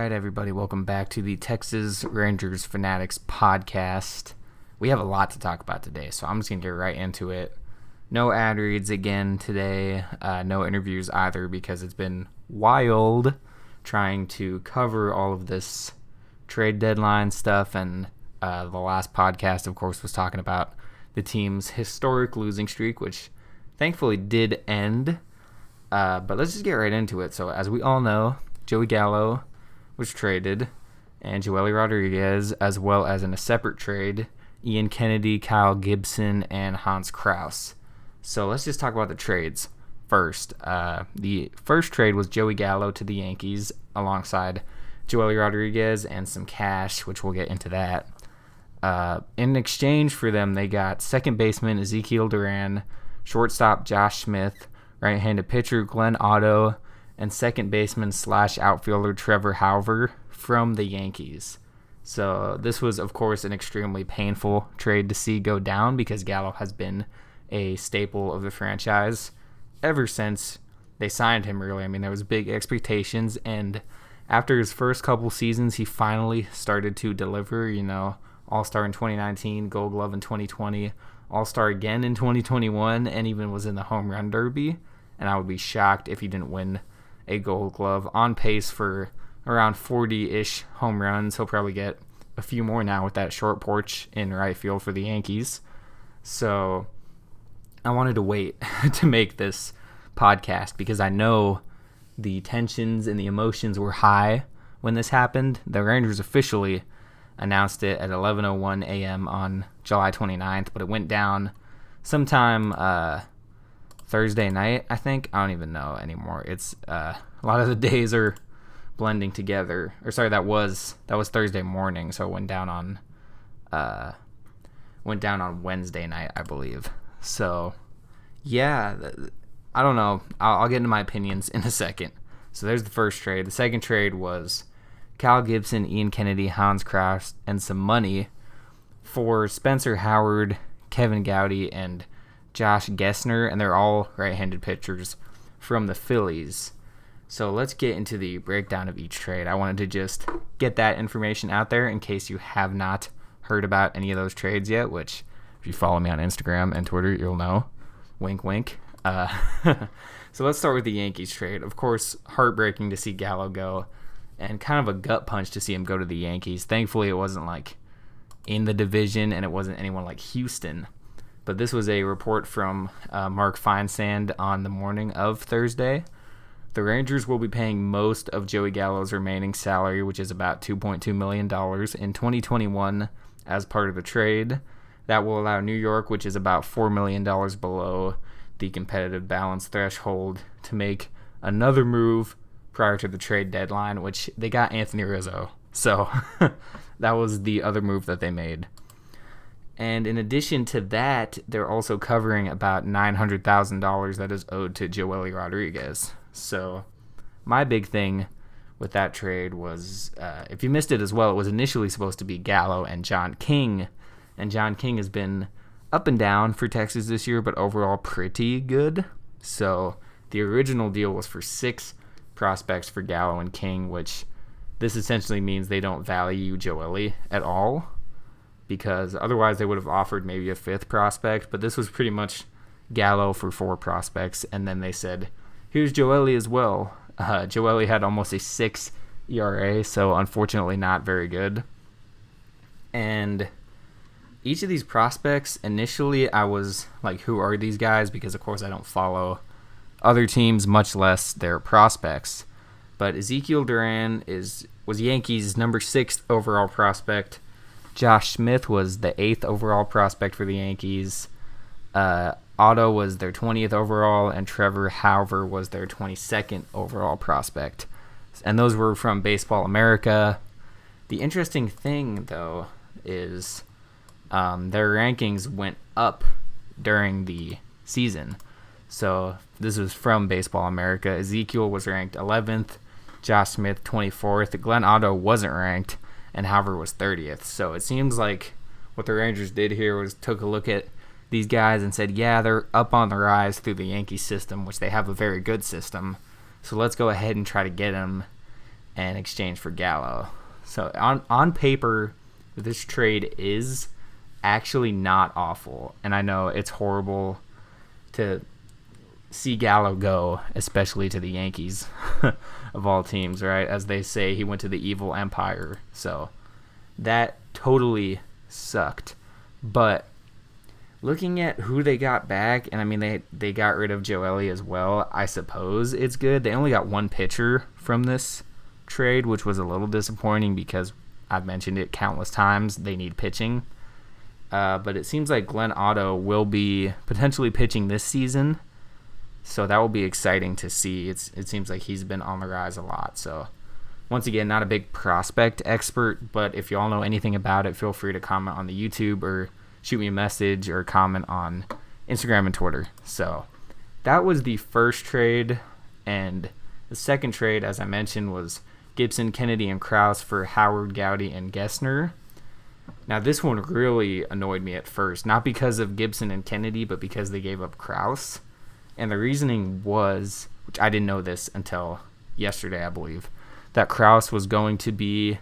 right, everybody, welcome back to the Texas Rangers Fanatics podcast. We have a lot to talk about today, so I'm just going to get right into it. No ad reads again today, no interviews either, because it's been wild trying to cover all of this trade deadline stuff, and the last podcast, of course, was talking about the team's historic losing streak, which thankfully did end, but let's just get right into it. So, as we all know, Joey Gallo was traded, and Joely Rodriguez, as well as in a separate trade, Ian Kennedy, Kyle Gibson, and Hans Crouse. So let's just talk about the trades first. The first trade was Joey Gallo to the Yankees alongside Joely Rodriguez and some cash, which we'll get into that. In exchange for them, they got second baseman Ezekiel Duran, shortstop Josh Smith, right-handed pitcher Glenn Otto, and second baseman / outfielder Trevor Hauver from the Yankees. So this was, of course, an extremely painful trade to see go down because Gallo has been a staple of the franchise ever since they signed him, really. I mean, there was big expectations, and after his first couple seasons, he finally started to deliver, All-Star in 2019, Gold Glove in 2020, All-Star again in 2021, and even was in the Home Run Derby, and I would be shocked if he didn't win a Gold Glove, on pace for around 40-ish home runs. He'll probably get a few more now with that short porch in right field for the Yankees. So I wanted to wait to make this podcast because I know the tensions and the emotions were high when this happened. The Rangers officially announced it at 11:01 a.m. on July 29th, but it went down sometime Thursday night, I think. I don't even know anymore. It's a lot of the days are blending together. Or sorry, that was Thursday morning, so it went down on Wednesday night, I believe. So yeah, I don't know. I'll get into my opinions in a second. So there's the first trade. The second trade was Kyle Gibson, Ian Kennedy, Hans Crouse, and some money for Spencer Howard, Kevin Gowdy, and Josh Gessner, and they're all right-handed pitchers from the Phillies. So let's get into the breakdown of each trade. I wanted to just get that information out there in case you have not heard about any of those trades yet, which if you follow me on Instagram and Twitter, you'll know. Wink, wink. So let's start with the Yankees trade. Of course, heartbreaking to see Gallo go, and kind of a gut punch to see him go to the Yankees. Thankfully, it wasn't like in the division, and it wasn't anyone like Houston. But this was a report from Mark Feinsand on the morning of Thursday. The Rangers will be paying most of Joey Gallo's remaining salary, which is about $2.2 million, in 2021 as part of the trade. That will allow New York, which is about $4 million below the competitive balance threshold, to make another move prior to the trade deadline, which they got Anthony Rizzo. So that was the other move that they made. And in addition to that, they're also covering about $900,000 that is owed to Joely Rodriguez. So my big thing with that trade was, if you missed it as well, it was initially supposed to be Gallo and John King. And John King has been up and down for Texas this year, but overall pretty good. So the original deal was for 6 prospects for Gallo and King, which this essentially means they don't value Joely at all, because otherwise they would have offered maybe a 5th prospect, but this was pretty much Gallo for 4 prospects, and then they said, here's Joely as well. Joely had almost a 6 ERA, so unfortunately not very good. And each of these prospects, initially I was like, who are these guys? Because of course I don't follow other teams, much less their prospects. But Ezekiel Duran was Yankees' number 6 overall prospect. Josh Smith was the 8th overall prospect for the Yankees. Otto was their 20th overall, and Trevor Hauver was their 22nd overall prospect. And those were from Baseball America. The interesting thing, though, is their rankings went up during the season. So this was from Baseball America. Ezekiel was ranked 11th, Josh Smith 24th. Glenn Otto wasn't ranked, and Hauver was 30th. So it seems like what the Rangers did here was took a look at these guys and said, yeah, they're up on the rise through the Yankee system, which they have a very good system. So let's go ahead and try to get them. in exchange for Gallo. So on paper, this trade is actually not awful. And I know it's horrible to see Gallo go, especially to the Yankees of all teams, right? As they say, he went to the evil empire. So that totally sucked. But looking at who they got back, and I mean, they got rid of Joely as well, I suppose it's good. They only got one pitcher from this trade, which was a little disappointing because I've mentioned it countless times. They need pitching. But it seems like Glenn Otto will be potentially pitching this season. So that will be exciting to see. It seems like he's been on the rise a lot. So once again, not a big prospect expert, but if you all know anything about it, feel free to comment on the YouTube or shoot me a message or comment on Instagram and Twitter. So that was the first trade. And the second trade, as I mentioned, was Gibson, Kennedy, and Krause for Howard, Gowdy, and Gessner. Now, this one really annoyed me at first, not because of Gibson and Kennedy, but because they gave up Krause. And the reasoning was, which I didn't know this until yesterday, I believe, that Krause was going to be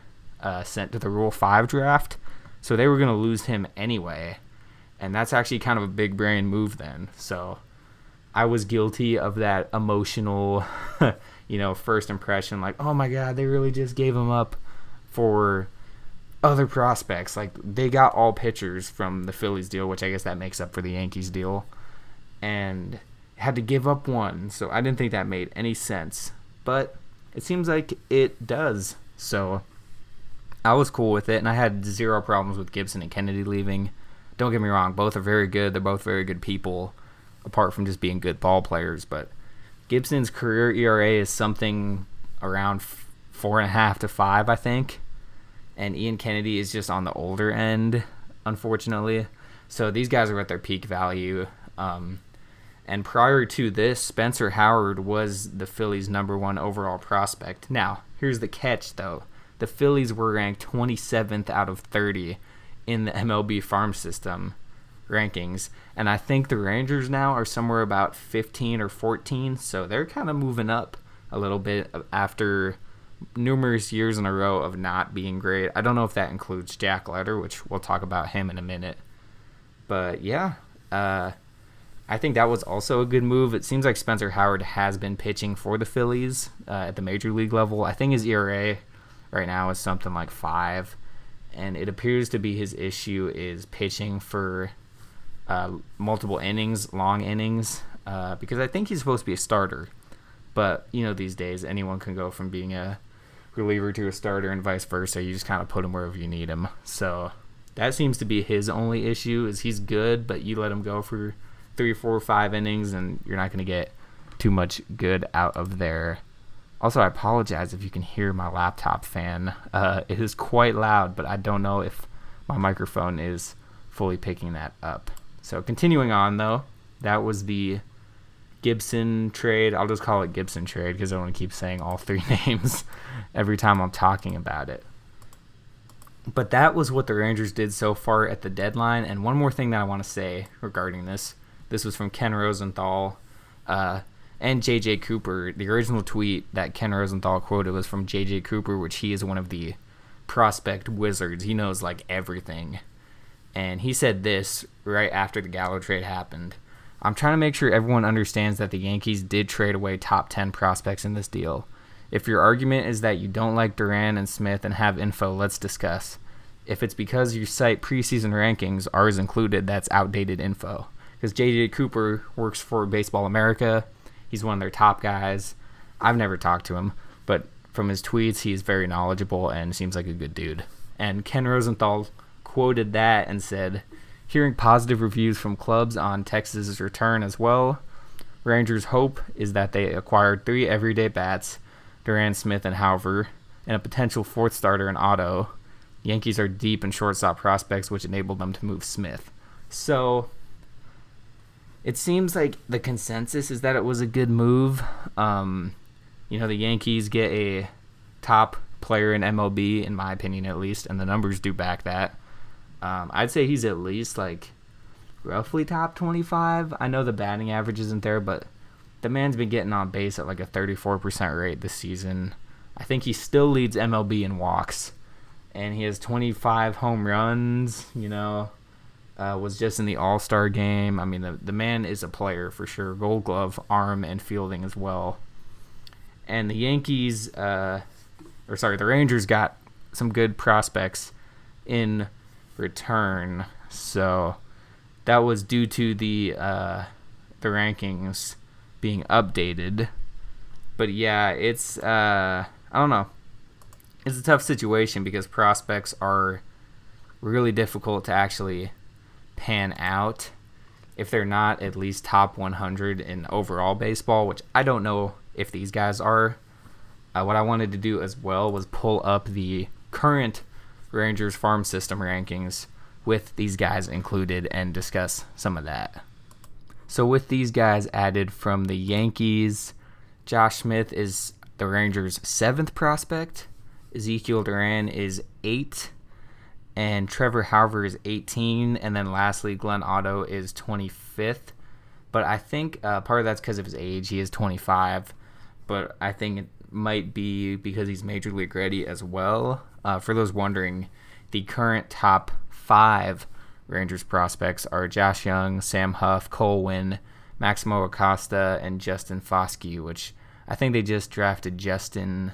sent to the Rule 5 draft. So they were going to lose him anyway. And that's actually kind of a big brain move then. So I was guilty of that emotional, first impression. Like, oh my God, they really just gave him up for other prospects. Like, they got all pitchers from the Phillies deal, which I guess that makes up for the Yankees deal. And had to give up one. So I didn't think that made any sense. But it seems like it does. So I was cool with it, and I had zero problems with Gibson and Kennedy leaving. Don't get me wrong, both are very good. They're both very good people, apart from just being good ball players. But Gibson's career ERA is something around 4.5 to 5, I think. And Ian Kennedy is just on the older end, unfortunately. So these guys are at their peak value. And prior to this, Spencer Howard was the Phillies' #1 overall prospect. Now, here's the catch, though. The Phillies were ranked 27th out of 30 in the MLB farm system rankings. And I think the Rangers now are somewhere about 15 or 14. So they're kind of moving up a little bit after numerous years in a row of not being great. I don't know if that includes Jack Leiter, which we'll talk about him in a minute. But yeah, I think that was also a good move. It seems like Spencer Howard has been pitching for the Phillies at the major league level. I think his ERA right now is something like 5. And it appears to be his issue is pitching for multiple innings, long innings, because I think he's supposed to be a starter. But, these days anyone can go from being a reliever to a starter and vice versa. You just kind of put him wherever you need him. So that seems to be his only issue is he's good, but you let him go for 3, 4, 5 innings and you're not going to get too much good out of there. Also, I apologize if you can hear my laptop fan. It is quite loud, but I don't know if my microphone is fully picking that up. So continuing on, though, that was the Gibson trade. I'll just call it Gibson trade because I don't want to keep saying all 3 names every time I'm talking about it. But that was what the Rangers did so far at the deadline. And one more thing that I want to say regarding this. This was from Ken Rosenthal and J.J. Cooper. The original tweet that Ken Rosenthal quoted was from J.J. Cooper, which he is one of the prospect wizards. He knows, everything. And he said this right after the Gallo trade happened. I'm trying to make sure everyone understands that the Yankees did trade away top 10 prospects in this deal. If your argument is that you don't like Duran and Smith and have info, let's discuss. If it's because you cite preseason rankings, ours included, that's outdated info. Because J.J. Cooper works for Baseball America. He's one of their top guys. I've never talked to him, but from his tweets, he's very knowledgeable and seems like a good dude. And Ken Rosenthal quoted that and said, hearing positive reviews from clubs on Texas's return as well. Rangers' hope is that they acquired 3 everyday bats, Duran, Smith, and Hauver, and a potential 4th starter in Otto. Yankees are deep in shortstop prospects, which enabled them to move Smith. So it seems like the consensus is that it was a good move. The Yankees get a top player in MLB, in my opinion at least, and the numbers do back that. I'd say he's at least roughly top 25. I know the batting average isn't there, but the man's been getting on base at a 34% rate this season. I think he still leads MLB in walks, and he has 25 home runs. Was just in the All-Star game. I mean, the man is a player for sure. Gold Glove, arm, and fielding as well. And the Yankees, the Rangers got some good prospects in return. So that was due to the rankings being updated. But yeah, it's I don't know. It's a tough situation because prospects are really difficult to actually pan out if they're not at least top 100 in overall baseball, which I don't know if these guys are. What I wanted to do as well was pull up the current Rangers farm system rankings with these guys included and discuss some of that. So with these guys added from the Yankees, Josh Smith is the Rangers' 7th prospect. Ezekiel Duran is 8. And Trevor Hauver is 18. And then lastly, Glenn Otto is 25th. But I think part of that's because of his age. He is 25. But I think it might be because he's Major League ready as well. For those wondering, the current top 5 Rangers prospects are Josh Young, Sam Huff, Cole Winn, Maximo Acosta, and Justin Foskey, which I think they just drafted Justin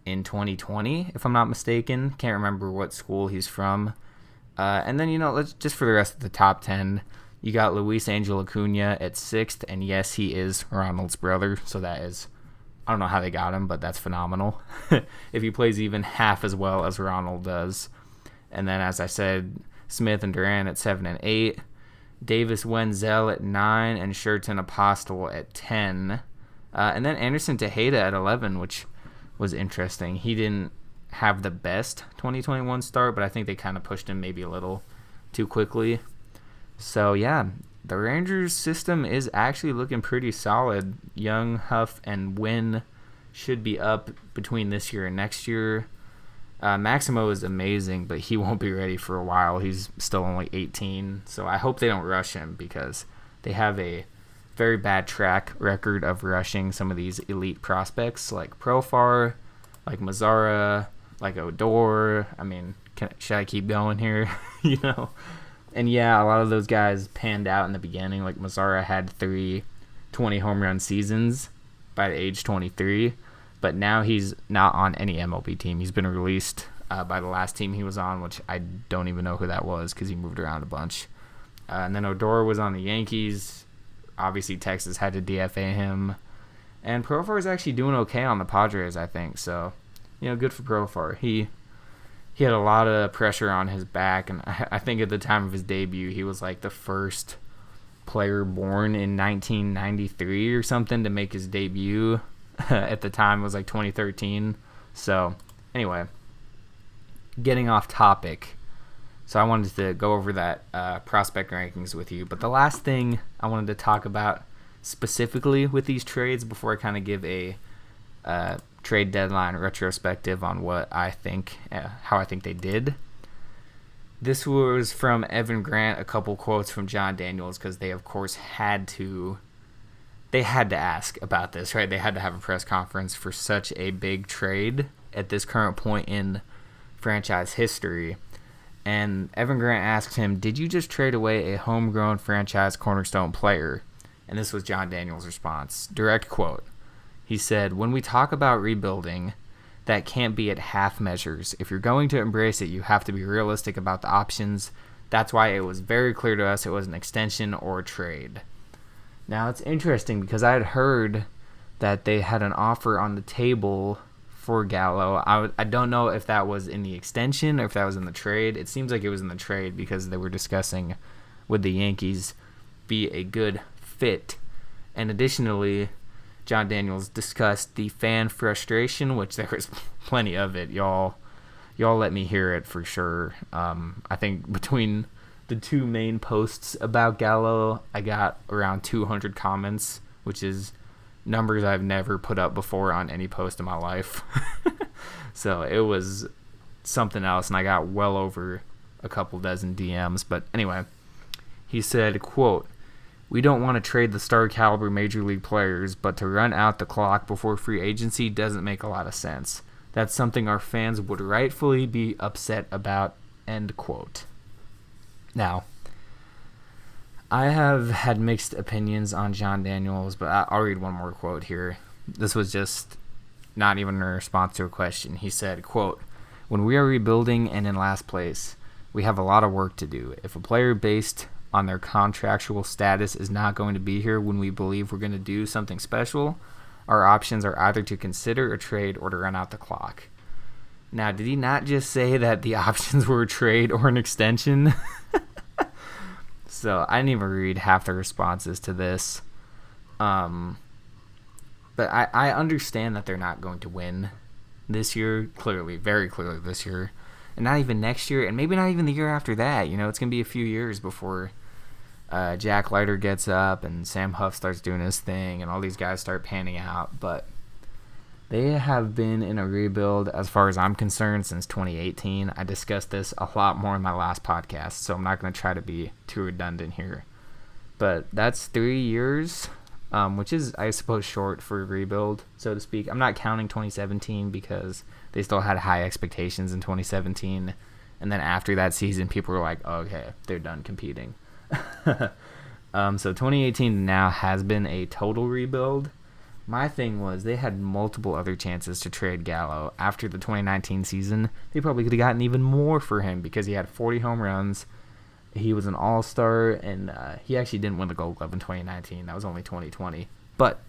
in 2020, if I'm not mistaken. Can't remember what school he's from. And then, let's just for the rest of the top 10, you got Luis Angel Acuna at 6th, and yes, he is Ronald's brother, so that is, I don't know how they got him, but that's phenomenal. If he plays even half as well as Ronald does. And then, as I said, Smith and Duran at 7 and 8, Davis Wenzel at 9, and Sherten Apostle at 10. And then Anderson Tejeda at 11, which was interesting. He didn't have the best 2021 start, but I think they kind of pushed him maybe a little too quickly. So, yeah, the Rangers system is actually looking pretty solid. Young, Huff, and Wynn should be up between this year and next year. Maximo is amazing, but he won't be ready for a while. He's still only 18, so I hope they don't rush him because they have a very bad track record of rushing some of these elite prospects like Profar, like Mazara, like Odor. I mean, should I keep going here? And yeah, a lot of those guys panned out in the beginning. Like Mazara had 3 20 home run seasons by age 23, but now he's not on any MLB team. He's been released by the last team he was on, which I don't even know who that was because he moved around a bunch. And then Odor was on the Yankees. Obviously, Texas had to DFA him. And Profar is actually doing okay on the Padres, I think. So, good for Profar. He had a lot of pressure on his back. And I think at the time of his debut, he was like the first player born in 1993 or something to make his debut. At the time, it was like 2013. So, anyway, getting off topic. So I wanted to go over that prospect rankings with you. But the last thing I wanted to talk about specifically with these trades before I kind of give a trade deadline retrospective on what I think, how I think they did. This was from Evan Grant, a couple quotes from John Daniels, because they, of course, had to ask about this, right? They had to have a press conference for such a big trade at this current point in franchise history. And Evan Grant asked him, "Did you just trade away a homegrown franchise cornerstone player?" And this was John Daniels' response. Direct quote. He said, "When we talk about rebuilding, that can't be at half measures. If you're going to embrace it, you have to be realistic about the options. That's why it was very clear to us it was an extension or a trade." Now, it's interesting because I had heard that they had an offer on the table for Gallo. I don't know if that was in the extension or if that was in the trade. It seems like it was in the trade because they were discussing would the Yankees be a good fit. And additionally, John Daniels discussed the fan frustration, which there was plenty of it. Y'all let me hear it for sure. I think between the 2 main posts about Gallo, I got around 200 comments, which is numbers I've never put up before on any post in my life. So it was something else, and I got well over a couple dozen DMs. But anyway, he said, quote, "We don't want to trade the star caliber major league players, but to run out the clock before free agency doesn't make a lot of sense. That's something our fans would rightfully be upset about, end quote. Now, I have had mixed opinions on John Daniels, but I'll read one more quote here. This was just not even a response to a question. He said, quote, "When we are rebuilding and in last place, we have a lot of work to do. If a player based on their contractual status is not going to be here when we believe we're going to do something special, our options are either to consider a trade or to run out the clock." Now, did he not just say that the options were a trade or an extension? So I didn't even read half the responses to this. But I understand that they're not going to win this year, clearly, very clearly this year. And not even next year, and maybe not even the year after that. You know, it's going to be a few years before Jack Leiter gets up and Sam Huff starts doing his thing and all these guys start panning out. But they have been in a rebuild, as far as I'm concerned, since 2018. I discussed this a lot more in my last podcast, so I'm not going to try to be too redundant here. But that's 3 years, which is, I suppose, short for a rebuild, so to speak. I'm not counting 2017 because they still had high expectations in 2017. And then after that season, people were like, oh, okay, they're done competing. So 2018 now has been a total rebuild. My thing was they had multiple other chances to trade Gallo. After the 2019 season, they probably could have gotten even more for him because he had 40 home runs. He was an all-star, and he actually didn't win the Gold Glove in 2019. That was only 2020. But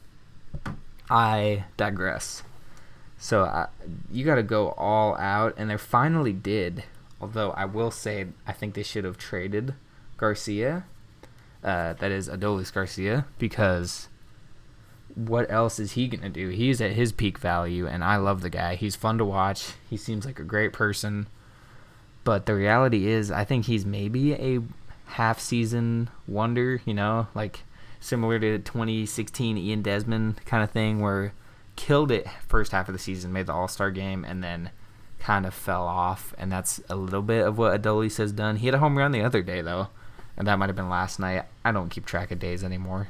I digress. So you got to go all out, and they finally did. Although I will say I think they should have traded Garcia. That is Adolis Garcia, because what else is he going to do? He's at his peak value, and I love the guy. He's fun to watch. He seems like a great person. But the reality is, I think he's maybe a half-season wonder, you know, like similar to 2016 Ian Desmond kind of thing, where killed it first half of the season, made the All-Star game, and then kind of fell off. And that's a little bit of what Adolis has done. He had a home run the other day, though, and that might have been last night. I don't keep track of days anymore.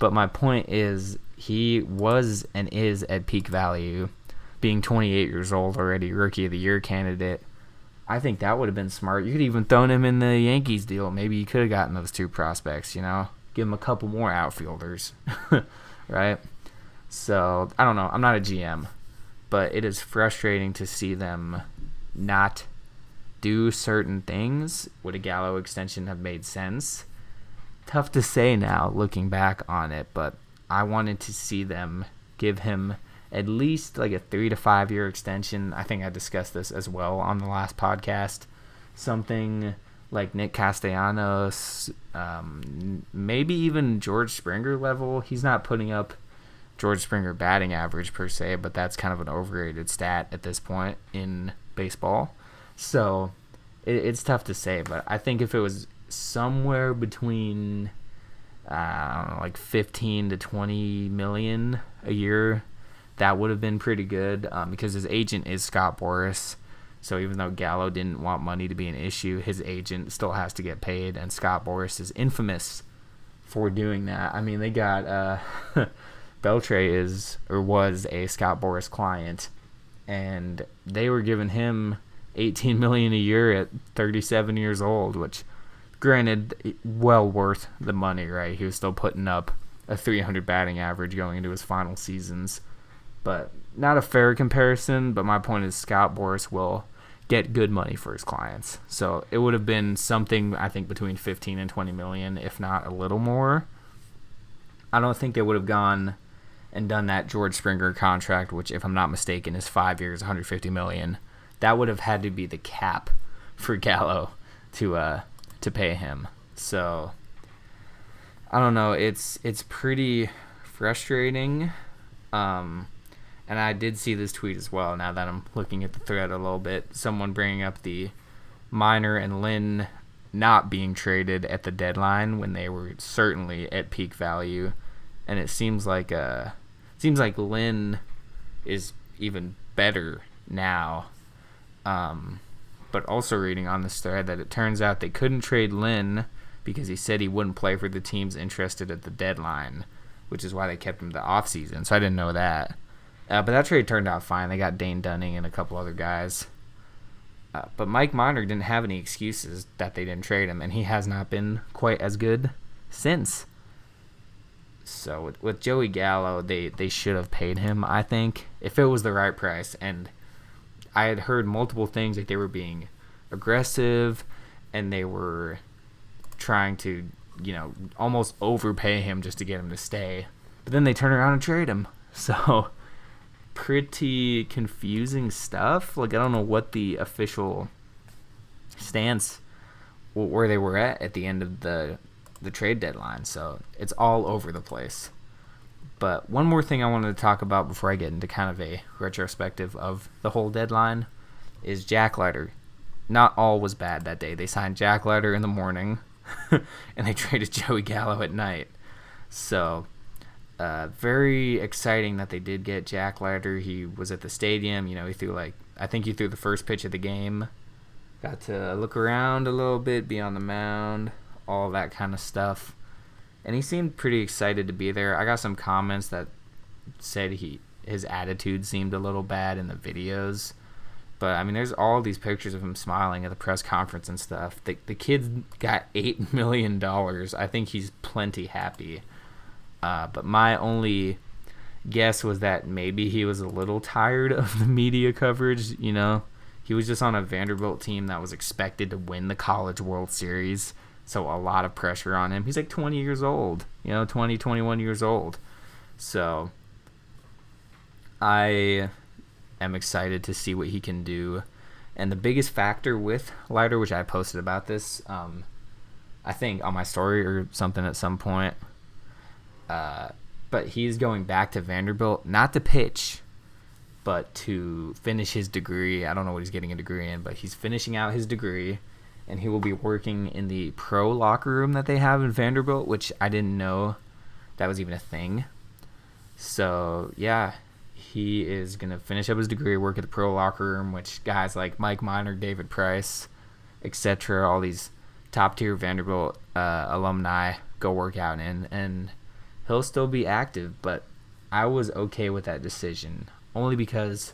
But my point is, he was and is at peak value, being 28 years old already, Rookie of the Year candidate. I think that would have been smart. You could even thrown him in the Yankees deal. Maybe you could have gotten those two prospects, you know? Give him a couple more outfielders, right? So, I don't know. I'm not a GM, but it is frustrating to see them not do certain things. Would a Gallo extension have made sense? Tough to say now, looking back on it, but I wanted to see them give him at least like a 3 to 5 year extension. I think I discussed this as well on the last podcast. Something like Nick Castellanos, maybe even George Springer level. He's not putting up George Springer batting average per se, but that's kind of an overrated stat at this point in baseball. So it's tough to say, but I think if it was somewhere between like 15 to 20 million a year, that would have been pretty good, because his agent is Scott Boras. So even though Gallo didn't want money to be an issue, his agent still has to get paid, and Scott Boras is infamous for doing that. I mean, they got Beltre was a Scott Boras client, and they were giving him $18 million a year at 37 years old, which, granted, well worth the money, right? He was still putting up a 300 batting average going into his final seasons. But not a fair comparison, but my point is Scott Boras will get good money for his clients. So it would have been something, I think, between 15 and 20 million, if not a little more. I don't think they would have gone and done that George Springer contract, which, if I'm not mistaken, is 5 years, 150 million. That would have had to be the cap for Gallo to pay him. So I don't know. It's pretty frustrating. And I did see this tweet as well, now that I'm looking at the thread a little bit. Someone bringing up the Minor and Lynn not being traded at the deadline when they were certainly at peak value. And it seems like Lynn is even better now. But also reading on this thread that it turns out they couldn't trade Lynn because he said he wouldn't play for the teams interested at the deadline, which is why they kept him the offseason. So I didn't know that. But that trade turned out fine. They got Dane Dunning and a couple other guys. But Mike Minor didn't have any excuses that they didn't trade him, and he has not been quite as good since. So with Joey Gallo, they should have paid him, I think, if it was the right price. And I had heard multiple things like they were being aggressive and they were trying to, almost overpay him just to get him to stay. But then they turn around and trade him. So pretty confusing stuff. Like, I don't know what the official stance where they were at the end of the trade deadline. So it's all over the place. But one more thing I wanted to talk about before I get into kind of a retrospective of the whole deadline is Jack Leiter. Not all was bad that day. They signed Jack Leiter in the morning and they traded Joey Gallo at night. So very exciting that they did get Jack Leiter. He was at the stadium. He threw I think he threw the first pitch of the game. Got to look around a little bit, be on the mound, all that kind of stuff. And he seemed pretty excited to be there. I got some comments that said his attitude seemed a little bad in the videos. But, I mean, there's all these pictures of him smiling at the press conference and stuff. The kid got $8 million. I think he's plenty happy. But my only guess was that maybe he was a little tired of the media coverage. He was just on a Vanderbilt team that was expected to win the College World Series. So a lot of pressure on him. He's like 20 years old, 20, 21 years old. So I am excited to see what he can do. And the biggest factor with Leiter, which I posted about this, I think on my story or something at some point, but he's going back to Vanderbilt, not to pitch, but to finish his degree. I don't know what he's getting a degree in, but he's finishing out his degree. And he will be working in the pro locker room that they have in Vanderbilt, which I didn't know that was even a thing. So, yeah, he is going to finish up his degree, work at the pro locker room, which guys like Mike Minor, David Price, etc., all these top-tier Vanderbilt alumni go work out in. And he'll still be active, but I was okay with that decision. Only because,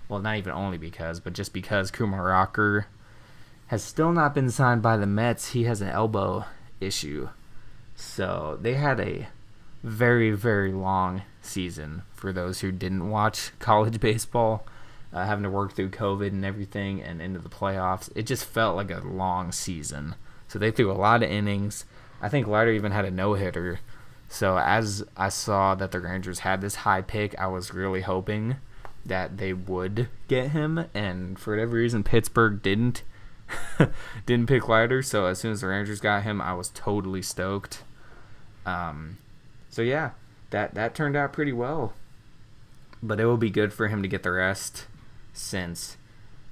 well, not even only because, but just because Kumar Rocker has still not been signed by the Mets. He has an elbow issue. So they had a very, very long season for those who didn't watch college baseball, having to work through COVID and everything and into the playoffs. It just felt like a long season. So they threw a lot of innings. I think Leiter even had a no-hitter. So as I saw that the Rangers had this high pick, I was really hoping that they would get him. And for whatever reason, Pittsburgh didn't pick Leiter, so as soon as the Rangers got him, I was totally stoked. So yeah, that turned out pretty well. But it will be good for him to get the rest, since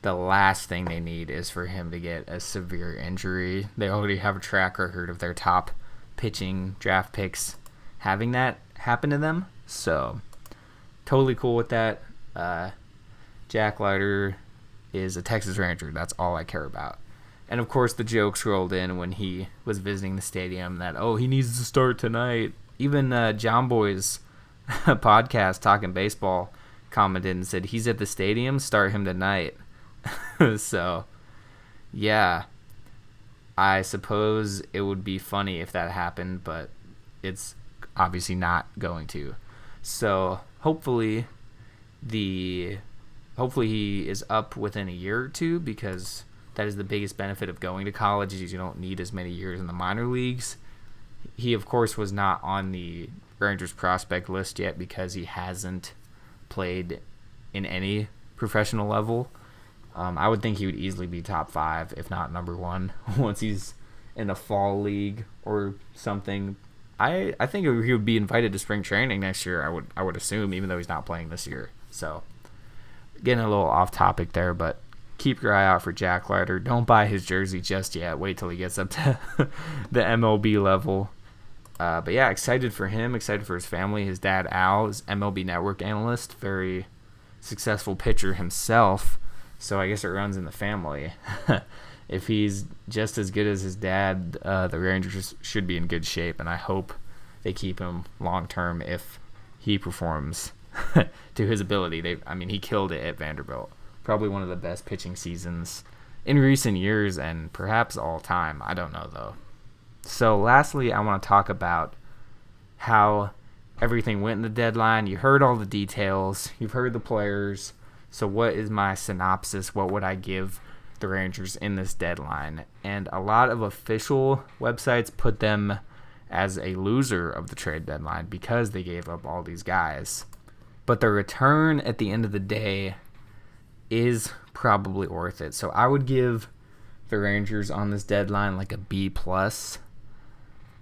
the last thing they need is for him to get a severe injury. They already have a track record of their top pitching draft picks having that happen to them, so totally cool with that. Jack Leiter is a Texas Ranger. That's all I care about. And of course the jokes rolled in when he was visiting the stadium that, he needs to start tonight. Even John Boy's podcast, Talking Baseball, commented and said, he's at the stadium, start him tonight. So, yeah. I suppose it would be funny if that happened, but it's obviously not going to. So, hopefully he is up within a year or two, because that is the biggest benefit of going to college, is you don't need as many years in the minor leagues. He, of course, was not on the Rangers prospect list yet because he hasn't played in any professional level. I would think he would easily be top 5, if not number 1, once he's in a fall league or something. I think he would be invited to spring training next year, I would assume, even though he's not playing this year. So, getting a little off topic there, but keep your eye out for Jack Leiter. Don't buy his jersey just yet. Wait till he gets up to the MLB level. But yeah, excited for him, excited for his family. His dad, Al, is MLB Network analyst, very successful pitcher himself, so I guess it runs in the family. If he's just as good as his dad, the Rangers should be in good shape, and I hope they keep him long term if he performs to his ability. He killed it at Vanderbilt. Probably one of the best pitching seasons in recent years and perhaps all time. I don't know, though. So lastly, I want to talk about how everything went in the deadline. You heard all the details. You've heard the players. So what is my synopsis? What would I give the Rangers in this deadline? And a lot of official websites put them as a loser of the trade deadline because they gave up all these guys. But the return at the end of the day is probably worth it. So I would give the Rangers on this deadline like a B+.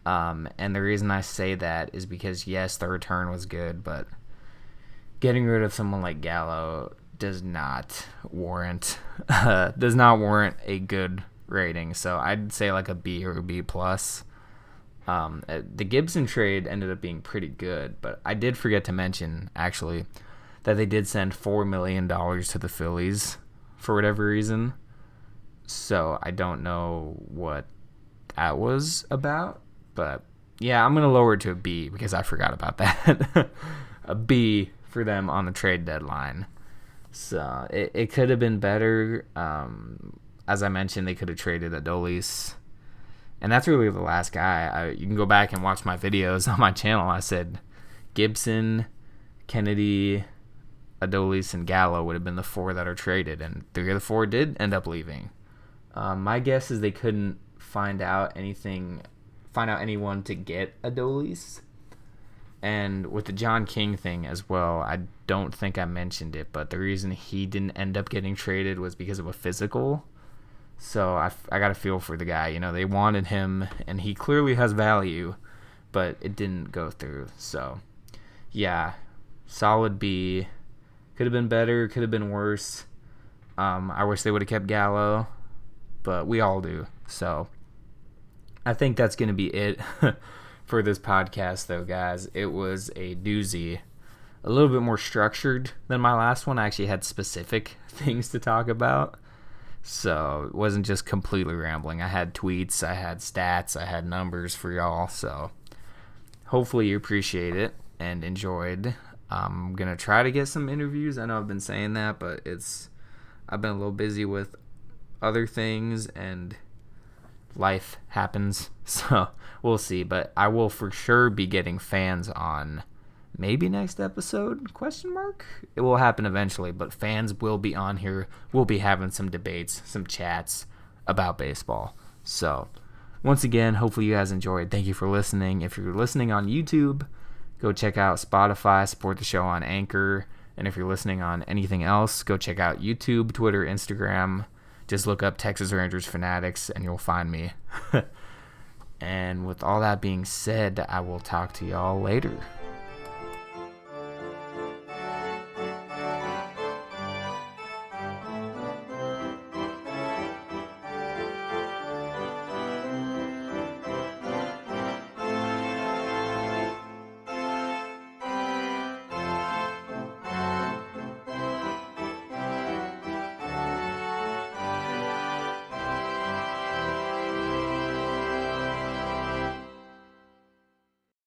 And the reason I say that is because, yes, the return was good, but getting rid of someone like Gallo does not warrant a good rating. So I'd say like a B or a B+. The Gibson trade ended up being pretty good, but I did forget to mention, actually, that they did send $4 million to the Phillies for whatever reason. So I don't know what that was about. But, yeah, I'm going to lower it to a B because I forgot about that. A B for them on the trade deadline. So it could have been better. As I mentioned, they could have traded Adolis. And that's really the last guy. You can go back and watch my videos on my channel. I said Gibson, Kennedy, Adolis, and Gallo would have been the 4 that are traded. And 3 of the 4 did end up leaving. My guess is they couldn't find out anyone to get Adolis. And with the John King thing as well, I don't think I mentioned it, but the reason he didn't end up getting traded was because of a physical. So I got a feel for the guy. They wanted him, and he clearly has value, but it didn't go through. So, yeah, solid B. Could have been better, could have been worse. I wish they would have kept Gallo, but we all do. So I think that's going to be it for this podcast, though, guys. It was a doozy. A little bit more structured than my last one. I actually had specific things to talk about. So it wasn't just completely rambling. I had tweets, I had stats, I had numbers for y'all. So hopefully you appreciate it and enjoyed. I'm going to try to get some interviews. I know I've been saying that, but I've been a little busy with other things and life happens, so we'll see. But I will for sure be getting fans on maybe next episode, ? It will happen eventually, but fans will be on here. We'll be having some debates, some chats about baseball. So once again, hopefully you guys enjoyed. Thank you for listening. If you're listening on YouTube, go check out Spotify, support the show on Anchor. And if you're listening on anything else, go check out YouTube, Twitter, Instagram. Just look up Texas Rangers Fanatics and you'll find me. And with all that being said, I will talk to y'all later.